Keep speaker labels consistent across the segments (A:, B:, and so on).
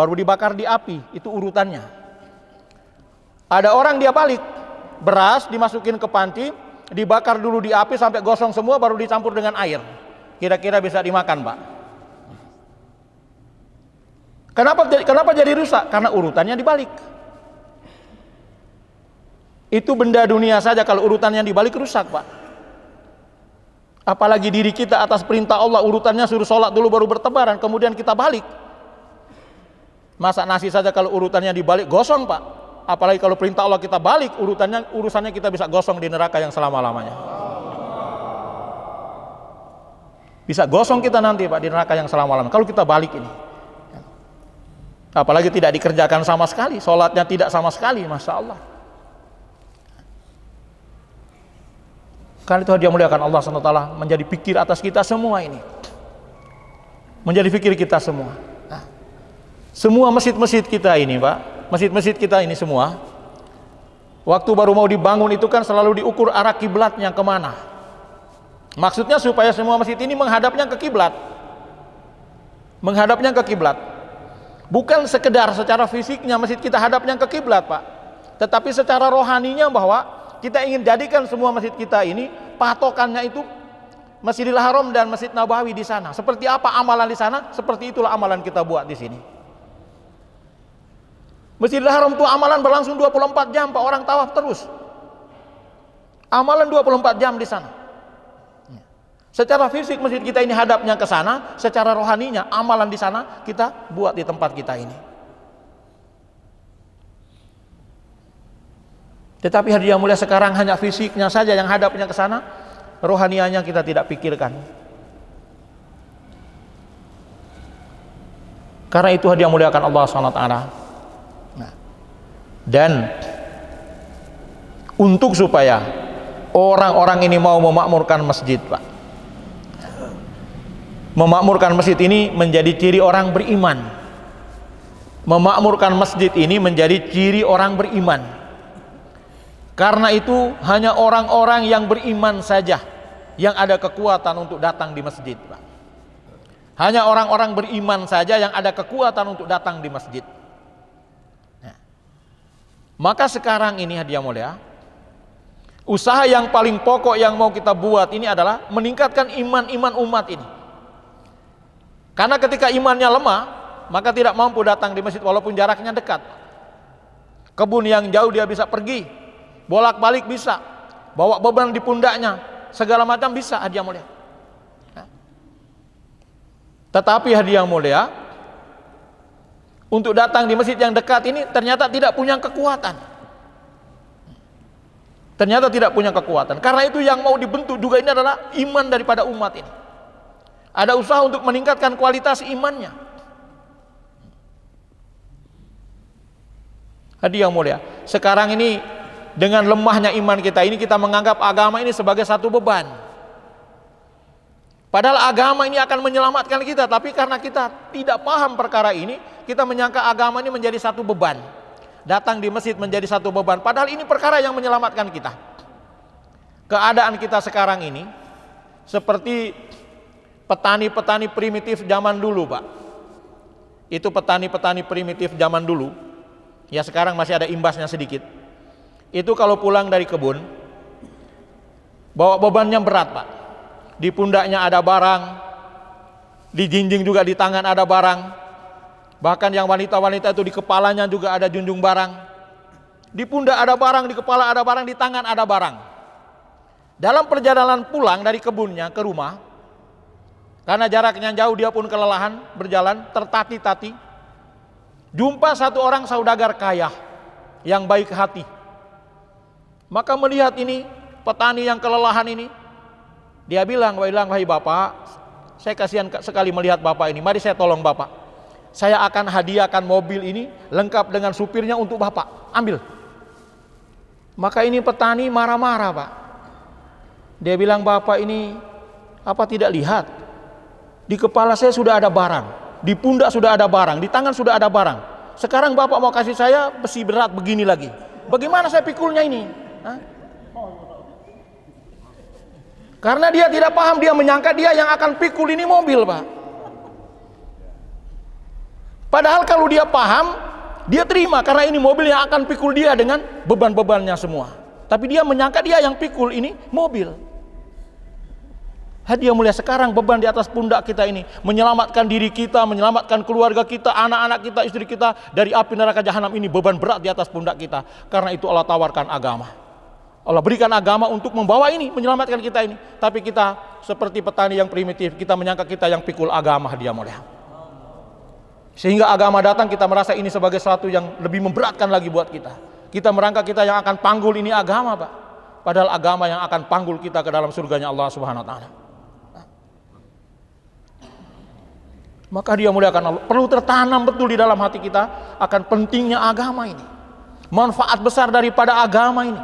A: baru dibakar di api, itu urutannya. Ada orang dia balik, beras dimasukin ke panci, dibakar dulu di api sampai gosong semua, baru dicampur dengan air. Kira-kira bisa dimakan, Pak? Kenapa jadi rusak? Karena urutannya dibalik. Itu benda dunia saja kalau urutannya dibalik rusak, Pak. Apalagi diri kita atas perintah Allah, urutannya suruh sholat dulu baru bertebaran, kemudian kita balik. Masak nasi saja kalau urutannya dibalik gosong, Pak. Apalagi kalau perintah Allah kita balik, urusannya kita bisa gosong di neraka yang selama-lamanya. Bisa gosong kita nanti, Pak, di neraka yang selama-lamanya kalau kita balik ini. Apalagi tidak dikerjakan sama sekali, sholatnya tidak sama sekali, Masya Allah. Karena itu dia muliakan Allah SWT menjadi pikir atas kita semua ini. Menjadi pikir kita semua. Nah, semua masjid-masjid kita ini, Pak, masjid-masjid kita ini semua, waktu baru mau dibangun itu kan selalu diukur arah kiblatnya kemana. Maksudnya supaya semua masjid ini menghadapnya ke kiblat. Menghadapnya ke kiblat. Bukan sekedar secara fisiknya masjid kita hadapnya ke kiblat, Pak, tetapi secara rohaninya bahwa kita ingin jadikan semua masjid kita ini patokannya itu Masjidil Haram dan Masjid Nabawi di sana. Seperti apa amalan di sana, seperti itulah amalan kita buat di sini. Masjidil Haram itu amalan berlangsung 24 jam, Pak, orang tawaf terus. Amalan 24 jam di sana. Secara fisik masjid kita ini hadapnya ke sana, secara rohaninya amalan di sana kita buat di tempat kita ini. Tetapi hadiah mulia sekarang hanya fisiknya saja yang hadapnya ke sana, rohanianya kita tidak pikirkan. Karena itu hadiah muliakan Allah SWT. Nah, dan untuk supaya orang-orang ini mau memakmurkan masjid, Pak, memakmurkan masjid ini menjadi ciri orang beriman. Memakmurkan masjid ini menjadi ciri orang beriman. Karena itu hanya orang-orang yang beriman saja yang ada kekuatan untuk datang di masjid, Pak. Hanya orang-orang beriman saja yang ada kekuatan untuk datang di masjid. Nah, maka sekarang ini hadiah mulia, usaha yang paling pokok yang mau kita buat ini adalah meningkatkan iman umat ini. Karena ketika imannya lemah, maka tidak mampu datang di masjid walaupun jaraknya dekat. Kebun yang jauh dia bisa pergi, bolak-balik bisa, bawa beban di pundaknya, segala macam bisa, hadiah mulia. Nah, tetapi hadiah mulia, untuk datang di masjid yang dekat ini ternyata tidak punya kekuatan. Ternyata tidak punya kekuatan. Karena itu yang mau dibentuk juga ini adalah iman daripada umat ini. Ada usaha untuk meningkatkan kualitas imannya. Hadiah mulia, sekarang ini dengan lemahnya iman kita ini, kita menganggap agama ini sebagai satu beban. Padahal agama ini akan menyelamatkan kita, tapi karena kita tidak paham perkara ini, kita menyangka agama ini menjadi satu beban. Datang di masjid menjadi satu beban, padahal ini perkara yang menyelamatkan kita. Keadaan kita sekarang ini seperti petani-petani primitif zaman dulu, Pak. Itu petani-petani primitif zaman dulu, ya sekarang masih ada imbasnya sedikit. Itu kalau pulang dari kebun, bawa bebannya berat, Pak. Di pundaknya ada barang, di jinjing juga di tangan ada barang. Bahkan yang wanita-wanita itu di kepalanya juga ada junjung barang. Di pundak ada barang, di kepala ada barang, di tangan ada barang. Dalam perjalanan pulang dari kebunnya ke rumah, karena jaraknya jauh dia pun kelelahan berjalan, tertati-tati. Jumpa satu orang saudagar kaya yang baik hati. Maka melihat ini petani yang kelelahan ini, dia bilang, wahai bapak, saya kasihan sekali melihat bapak ini, mari saya tolong bapak. Saya akan hadiahkan mobil ini lengkap dengan supirnya untuk bapak, ambil. Maka ini petani marah-marah, Pak. Dia bilang, bapak ini apa tidak lihat? Di kepala saya sudah ada barang, di pundak sudah ada barang, di tangan sudah ada barang. Sekarang bapak mau kasih saya besi berat begini lagi. Bagaimana saya pikulnya ini? Hah? Karena dia tidak paham, dia menyangka dia yang akan pikul ini mobil, Pak. Padahal kalau dia paham, dia terima karena ini mobil yang akan pikul dia dengan beban-bebannya semua. Tapi dia menyangka dia yang pikul ini mobil. Hadiah mulia, sekarang beban di atas pundak kita ini menyelamatkan diri kita, menyelamatkan keluarga kita, anak-anak kita, istri kita dari api neraka jahanam ini beban berat di atas pundak kita. Karena itu Allah tawarkan agama. Allah berikan agama untuk membawa ini, menyelamatkan kita ini. Tapi kita seperti petani yang primitif, kita menyangka kita yang pikul agama, hadiah mulia. Sehingga agama datang kita merasa ini sebagai sesuatu yang lebih memberatkan lagi buat kita. Kita merangka kita yang akan panggul ini agama, Pak. Padahal agama yang akan panggul kita ke dalam surganya Allah Subhanahu wa taala. Maka dia muliakan Allah, perlu tertanam betul di dalam hati kita akan pentingnya agama ini. Manfaat besar daripada agama ini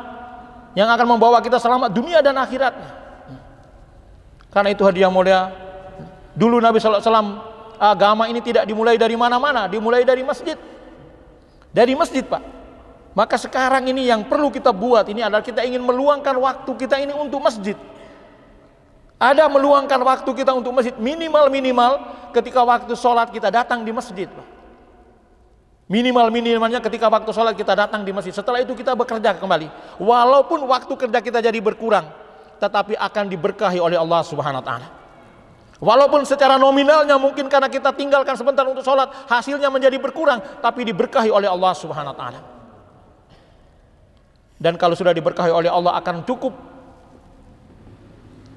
A: yang akan membawa kita selamat dunia dan akhiratnya. Karena itu hadiah mulia, dulu Nabi SAW, agama ini tidak dimulai dari mana-mana, dimulai dari masjid. Dari masjid, Pak. Maka sekarang ini yang perlu kita buat ini adalah kita ingin meluangkan waktu kita ini untuk masjid. Ada meluangkan waktu kita untuk masjid, minimal ketika waktu sholat kita datang di masjid. Minimalnya ketika waktu sholat kita datang di masjid. Setelah itu kita bekerja kembali. Walaupun waktu kerja kita jadi berkurang, tetapi akan diberkahi oleh Allah Subhanahu wa taala. Walaupun secara nominalnya mungkin karena kita tinggalkan sebentar untuk sholat, hasilnya menjadi berkurang, tapi diberkahi oleh Allah Subhanahu wa taala. Dan kalau sudah diberkahi oleh Allah akan cukup.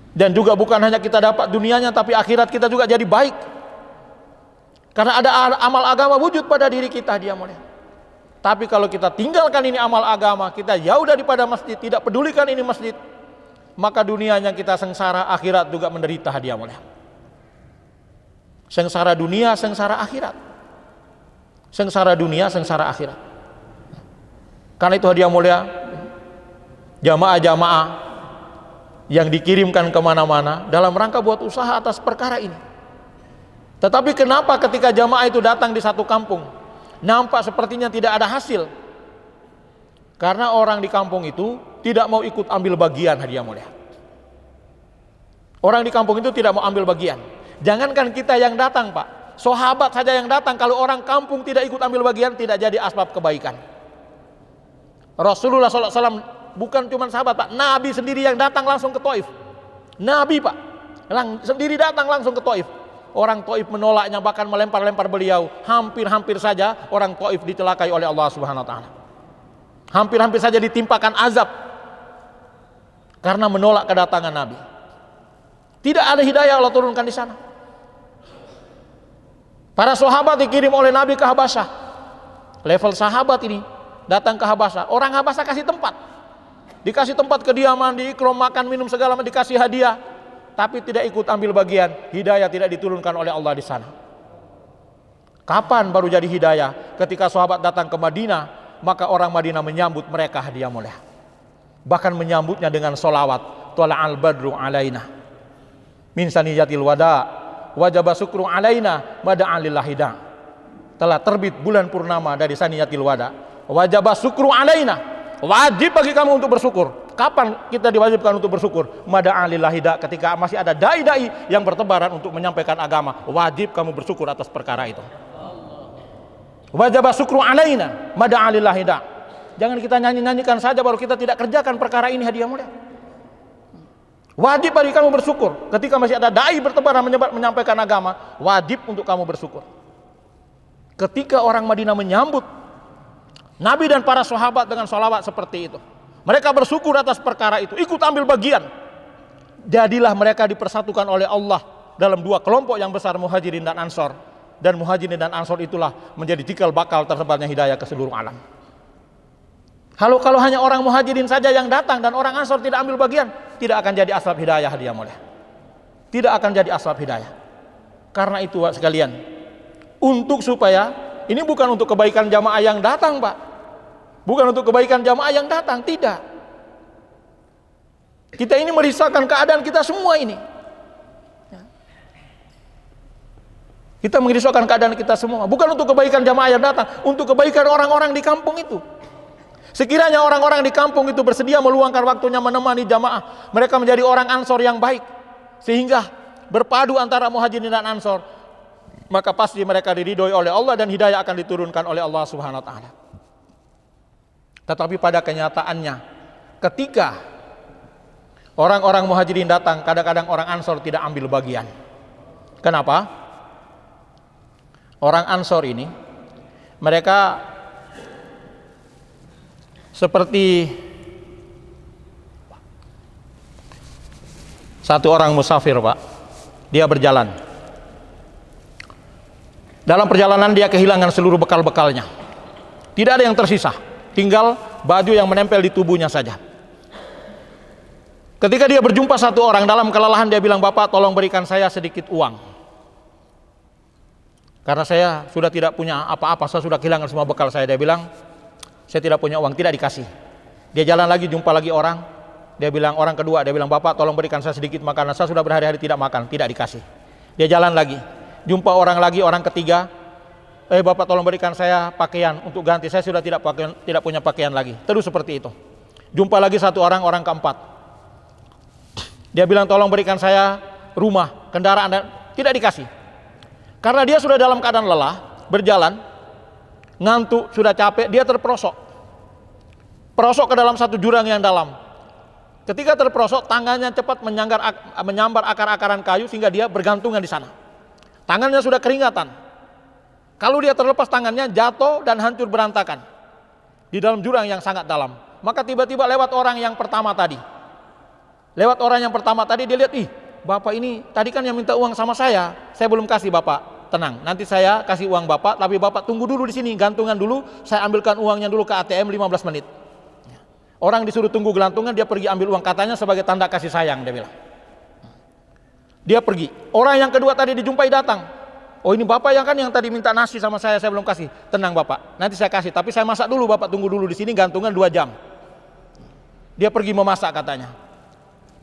A: Dan juga bukan hanya kita dapat dunianya, tapi akhirat kita juga jadi baik. Karena ada amal agama wujud pada diri kita, dia mulia. Tapi kalau kita tinggalkan ini amal agama, kita jauh daripada masjid, tidak pedulikan ini masjid, maka dunianya kita sengsara, akhirat juga menderita, dia mulia. Sengsara dunia, sengsara akhirat. Sengsara dunia, sengsara akhirat. Karena itu hadiah mulia, jamaah-jamaah yang dikirimkan kemana-mana dalam rangka buat usaha atas perkara ini. Tetapi kenapa ketika jamaah itu datang di satu kampung nampak sepertinya tidak ada hasil? Karena orang di kampung itu tidak mau ikut ambil bagian, hadiah mulia. Orang di kampung itu tidak mau ambil bagian. Jangankan kita yang datang, Pak, sahabat saja yang datang, kalau orang kampung tidak ikut ambil bagian tidak jadi asbab kebaikan. Rasulullah SAW bukan cuma sahabat, Pak, Nabi sendiri yang datang langsung ke Taif. Nabi, Pak, sendiri datang langsung ke Taif. Orang Taif menolaknya, bahkan melempar-lempar beliau. Hampir-hampir saja orang Taif dicelakai oleh Allah Subhanahu wa taala. Hampir-hampir saja ditimpakan azab karena menolak kedatangan Nabi. Tidak ada hidayah Allah turunkan di sana. Para sahabat dikirim oleh Nabi ke Habasyah. Level sahabat ini datang ke Habasyah. Orang Habasyah kasih tempat. Dikasih tempat kediaman, diikram, makan, minum segala macam, dikasih hadiah, tapi tidak ikut ambil bagian. Hidayah tidak diturunkan oleh Allah di sana. Kapan baru jadi hidayah? Ketika sahabat datang ke Madinah, maka orang Madinah menyambut mereka, hadiah mulia. Bahkan menyambutnya dengan solawat. Tola'al badru alaina min saniyatil wada wajaba syukru alaina mada'an lillahida. Telah terbit bulan purnama dari saniyatil wada, wajaba syukru alaina. Wajib bagi kamu untuk bersyukur. Kapan kita diwajibkan untuk bersyukur? Mada'an lillahida, ketika masih ada dai-dai yang bertebaran untuk menyampaikan agama. Wajib kamu bersyukur atas perkara itu. Wajaba syukru alaina mada'an lillahida. Jangan kita nyanyi-nyanyikan saja baru kita tidak kerjakan perkara ini, hadiah mulia. Wajib bagi kamu bersyukur. Ketika masih ada dai bertebaran menyampaikan agama, wajib untuk kamu bersyukur. Ketika orang Madinah menyambut Nabi dan para sahabat dengan sholawat seperti itu, mereka bersyukur atas perkara itu, ikut ambil bagian. Jadilah mereka dipersatukan oleh Allah dalam dua kelompok yang besar, Muhajirin dan Ansor. Dan Muhajirin dan Ansor itulah menjadi cikal bakal tersebarnya hidayah ke seluruh alam. Kalau hanya orang Muhajirin saja yang datang dan orang Ansor tidak ambil bagian, tidak akan jadi asbab hidayah, hadiah mulia. Tidak akan jadi asbab hidayah. Karena itu sekalian, untuk supaya ini bukan untuk kebaikan jamaah yang datang, Pak. Bukan untuk kebaikan jamaah yang datang, tidak. Kita ini merisaukan keadaan kita semua ini. Kita merisaukan keadaan kita semua. Bukan untuk kebaikan jamaah yang datang, untuk kebaikan orang-orang di kampung itu. Sekiranya orang-orang di kampung itu bersedia meluangkan waktunya menemani jamaah, mereka menjadi orang Ansor yang baik, sehingga berpadu antara Muhajirin dan Ansor. maka pasti mereka diridhoi oleh Allah dan hidayah akan diturunkan oleh Allah Subhanahu wa taala. Tetapi pada kenyataannya, ketika orang-orang Muhajirin datang, kadang-kadang orang Ansor tidak ambil bagian. Kenapa? Orang Ansor ini mereka seperti satu orang musafir, Pak. Dia berjalan. Dalam perjalanan dia kehilangan seluruh bekal-bekalnya. Tidak ada yang tersisa, tinggal baju yang menempel di tubuhnya saja. Ketika dia berjumpa satu orang dalam kelelahan, dia bilang, "Bapak, tolong berikan saya sedikit uang. Karena saya sudah tidak punya apa-apa, saya sudah kehilangan semua bekal saya." Dia bilang, "Saya tidak punya uang." Tidak dikasih. Dia jalan lagi, jumpa lagi orang. Dia bilang, orang kedua, dia bilang, "Bapak, tolong berikan saya sedikit makanan, saya sudah berhari-hari tidak makan." Tidak dikasih. Dia jalan lagi, jumpa orang lagi, orang ketiga, "Bapak, tolong berikan saya pakaian untuk ganti, saya sudah tidak punya pakaian lagi." Terus seperti itu. Jumpa lagi satu orang, orang keempat. Dia bilang, "Tolong berikan saya rumah, kendaraan." Tidak dikasih. Karena dia sudah dalam keadaan lelah, berjalan, ngantuk, sudah capek, dia terperosok ke dalam satu jurang yang dalam. Ketika terperosok, tangannya cepat menyambar akar-akaran kayu sehingga dia bergantungan di sana. Tangannya sudah keringatan. Kalau dia terlepas tangannya, jatuh dan hancur berantakan di dalam jurang yang sangat dalam. Maka tiba-tiba lewat orang yang pertama tadi. Dia lihat, "Ih, Bapak ini tadi kan yang minta uang sama saya belum kasih. Bapak, tenang, nanti saya kasih uang Bapak, tapi Bapak tunggu dulu di sini, gantungan dulu, saya ambilkan uangnya dulu ke ATM 15 menit. Orang disuruh tunggu gelantungan, dia pergi ambil uang, katanya sebagai tanda kasih sayang, dia bilang. Dia pergi. Orang yang kedua tadi dijumpai datang. "Oh, ini Bapak yang tadi minta nasi sama saya belum kasih." "Tenang Bapak, nanti saya kasih, tapi saya masak dulu, Bapak tunggu dulu di sini, gantungan 2 jam. Dia pergi memasak katanya.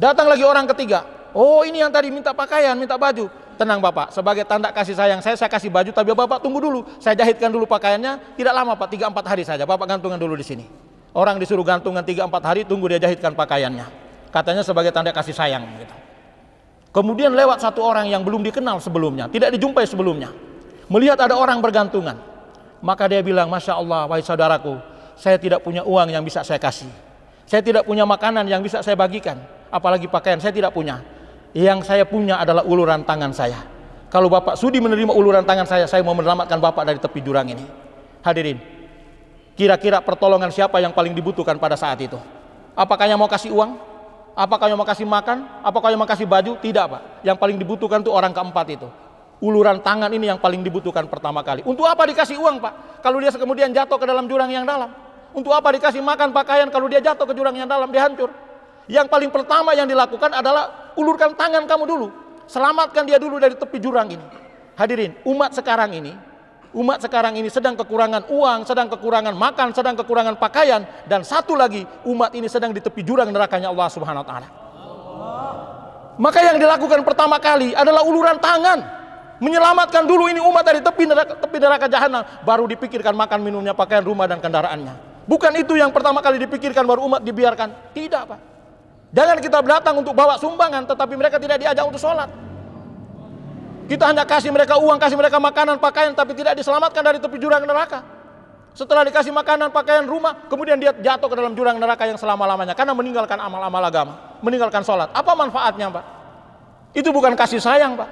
A: Datang lagi orang ketiga. "Oh, ini yang tadi minta pakaian, minta baju." "Tenang Bapak, sebagai tanda kasih sayang saya kasih baju, tapi Bapak tunggu dulu, saya jahitkan dulu pakaiannya, tidak lama Pak, 3-4 hari saja, Bapak gantungan dulu di sini." Orang disuruh gantungan 3-4 hari, tunggu dia jahitkan pakaiannya, katanya sebagai tanda kasih sayang gitu. Kemudian lewat satu orang yang belum dikenal sebelumnya, tidak dijumpai sebelumnya, melihat ada orang bergantungan, maka dia bilang, "Masya Allah, wahai saudaraku, saya tidak punya uang yang bisa saya kasih, saya tidak punya makanan yang bisa saya bagikan, apalagi pakaian saya tidak punya. Yang saya punya adalah uluran tangan saya. Kalau Bapak sudi menerima uluran tangan saya mau menyelamatkan Bapak dari tepi jurang ini." Hadirin, kira-kira pertolongan siapa yang paling dibutuhkan pada saat itu? Apakah yang mau kasih uang? Apakah yang mau kasih makan? Apakah yang mau kasih baju? Tidak Pak. Yang paling dibutuhkan itu orang keempat itu. Uluran tangan ini yang paling dibutuhkan pertama kali. Untuk apa dikasih uang Pak? Kalau dia kemudian jatuh ke dalam jurang yang dalam. Untuk apa dikasih makan, pakaian, kalau dia jatuh ke jurang yang dalam, dia hancur. Yang paling pertama yang dilakukan adalah ulurkan tangan kamu dulu. Selamatkan dia dulu dari tepi jurang ini. Hadirin, umat sekarang ini sedang kekurangan uang, sedang kekurangan makan, sedang kekurangan pakaian, dan satu lagi, umat ini sedang di tepi jurang nerakanya Allah Subhanahu wa taala. Maka yang dilakukan pertama kali adalah uluran tangan, menyelamatkan dulu ini umat dari tepi neraka jahanam, baru dipikirkan makan minumnya, pakaian, rumah dan kendaraannya. Bukan itu yang pertama kali dipikirkan baru umat dibiarkan. Tidak Pak. Jangan kita datang untuk bawa sumbangan tetapi mereka tidak diajak untuk sholat. Kita hanya kasih mereka uang, kasih mereka makanan, pakaian, tapi tidak diselamatkan dari tepi jurang neraka. Setelah dikasih makanan, pakaian, rumah, kemudian dia jatuh ke dalam jurang neraka yang selama-lamanya karena meninggalkan amal-amal agama, meninggalkan sholat. Apa manfaatnya Pak? Itu bukan kasih sayang Pak.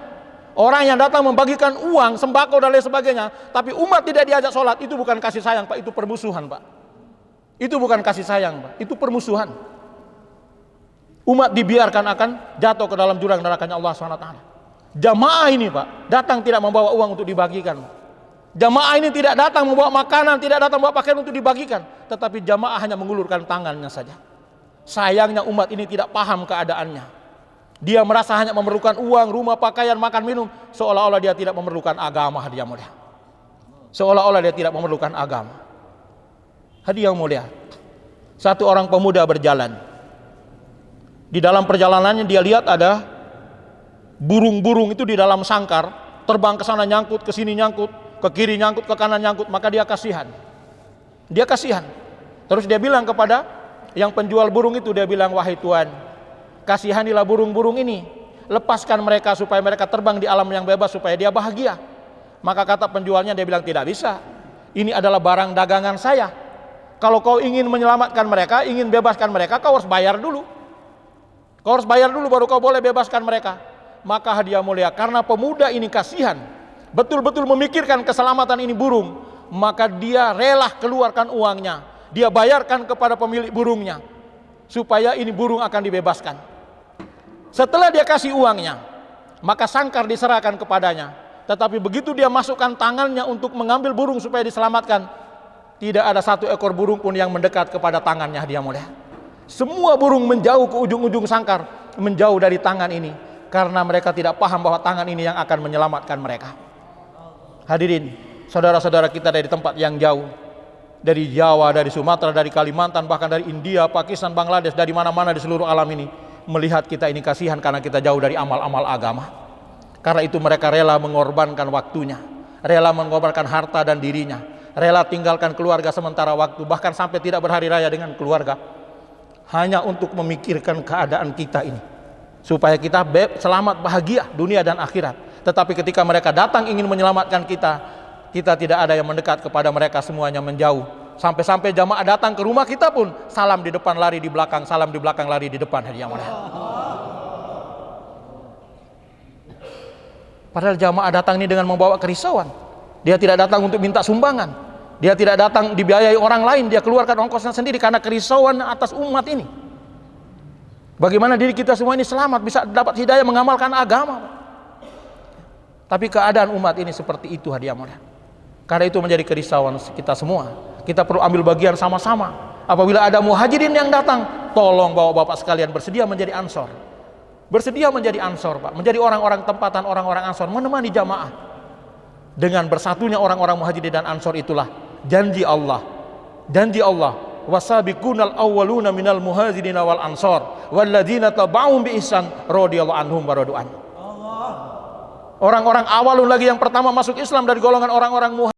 A: Orang yang datang membagikan uang, sembako dan lain sebagainya, tapi umat tidak diajak sholat, itu bukan kasih sayang Pak, itu permusuhan Pak. Itu bukan kasih sayang Pak, itu permusuhan. Umat dibiarkan akan jatuh ke dalam jurang nerakanya Allah SWT. Jamaah ini Pak, datang tidak membawa uang untuk dibagikan. Jamaah ini tidak datang membawa makanan, tidak datang membawa pakaian untuk dibagikan, tetapi jamaah hanya mengulurkan tangannya saja. Sayangnya umat ini tidak paham keadaannya. Dia merasa hanya memerlukan uang, rumah, pakaian, makan, minum, seolah-olah dia tidak memerlukan agama, hadiah mulia. Seolah-olah dia tidak memerlukan agama. Hadiah mulia. Satu orang pemuda berjalan. Di dalam perjalanannya dia lihat ada burung-burung itu di dalam sangkar, terbang ke sana nyangkut, ke sini nyangkut, ke kiri nyangkut, ke kanan nyangkut, maka dia kasihan. Dia kasihan. Terus dia bilang kepada yang penjual burung itu, dia bilang, "Wahai Tuan, kasihanilah burung-burung ini, lepaskan mereka supaya mereka terbang di alam yang bebas supaya dia bahagia. Maka kata penjualnya, dia bilang, tidak bisa. Ini adalah barang dagangan saya. Kalau kau ingin menyelamatkan mereka, ingin bebaskan mereka, kau harus bayar dulu. Kau harus bayar dulu baru kau boleh bebaskan mereka. Maka hadiah mulia, karena pemuda ini kasihan, betul-betul memikirkan keselamatan ini burung, maka dia rela keluarkan uangnya. Dia bayarkan kepada pemilik burungnya, supaya ini burung akan dibebaskan. Setelah dia kasih uangnya, maka sangkar diserahkan kepadanya. Tetapi begitu dia masukkan tangannya untuk mengambil burung supaya diselamatkan, tidak ada satu ekor burung pun yang mendekat kepada tangannya, hadiah mulia. Semua burung menjauh ke ujung-ujung sangkar, menjauh dari tangan ini, karena mereka tidak paham bahwa tangan ini yang akan menyelamatkan mereka. Hadirin, saudara-saudara kita dari tempat yang jauh, dari Jawa, dari Sumatera, dari Kalimantan, bahkan dari India, Pakistan, Bangladesh, dari mana-mana di seluruh alam ini, melihat kita ini kasihan karena kita jauh dari amal-amal agama. Karena itu mereka rela mengorbankan waktunya, rela mengorbankan harta dan dirinya, rela tinggalkan keluarga sementara waktu, bahkan sampai tidak berhari raya dengan keluarga, hanya untuk memikirkan keadaan kita ini, supaya kita selamat bahagia dunia dan akhirat. Tetapi ketika mereka datang ingin menyelamatkan kita, kita tidak ada yang mendekat kepada mereka, semuanya menjauh. Sampai-sampai jamaah datang ke rumah kita pun, salam di depan lari di belakang, salam di belakang lari di depan, hadiah mulia. Padahal jamaah datang ini dengan membawa kerisauan. Dia tidak datang untuk minta sumbangan, dia tidak datang dibiayai orang lain, dia keluarkan ongkosnya sendiri karena kerisauan atas umat ini. Bagaimana diri kita semua ini selamat, bisa dapat hidayah mengamalkan agama. Tapi keadaan umat ini seperti itu, hadiah mulia. Karena itu menjadi kerisauan kita semua. Kita perlu ambil bagian sama-sama. Apabila ada muhajirin yang datang, tolong bawa bapak sekalian bersedia menjadi ansor. Bersedia menjadi ansor, Pak, menjadi orang-orang tempatan, orang-orang ansor, menemani jamaah. Dengan bersatunya orang-orang muhajirin dan ansor itulah janji Allah. Janji Allah, wasabiqunal awwaluna minal muhajirin wal ansor walladzina tabauhum bi ihsan radhiyallahu anhum wa radu'an. Orang-orang awalun lagi yang pertama masuk Islam dari golongan orang-orang muhajirin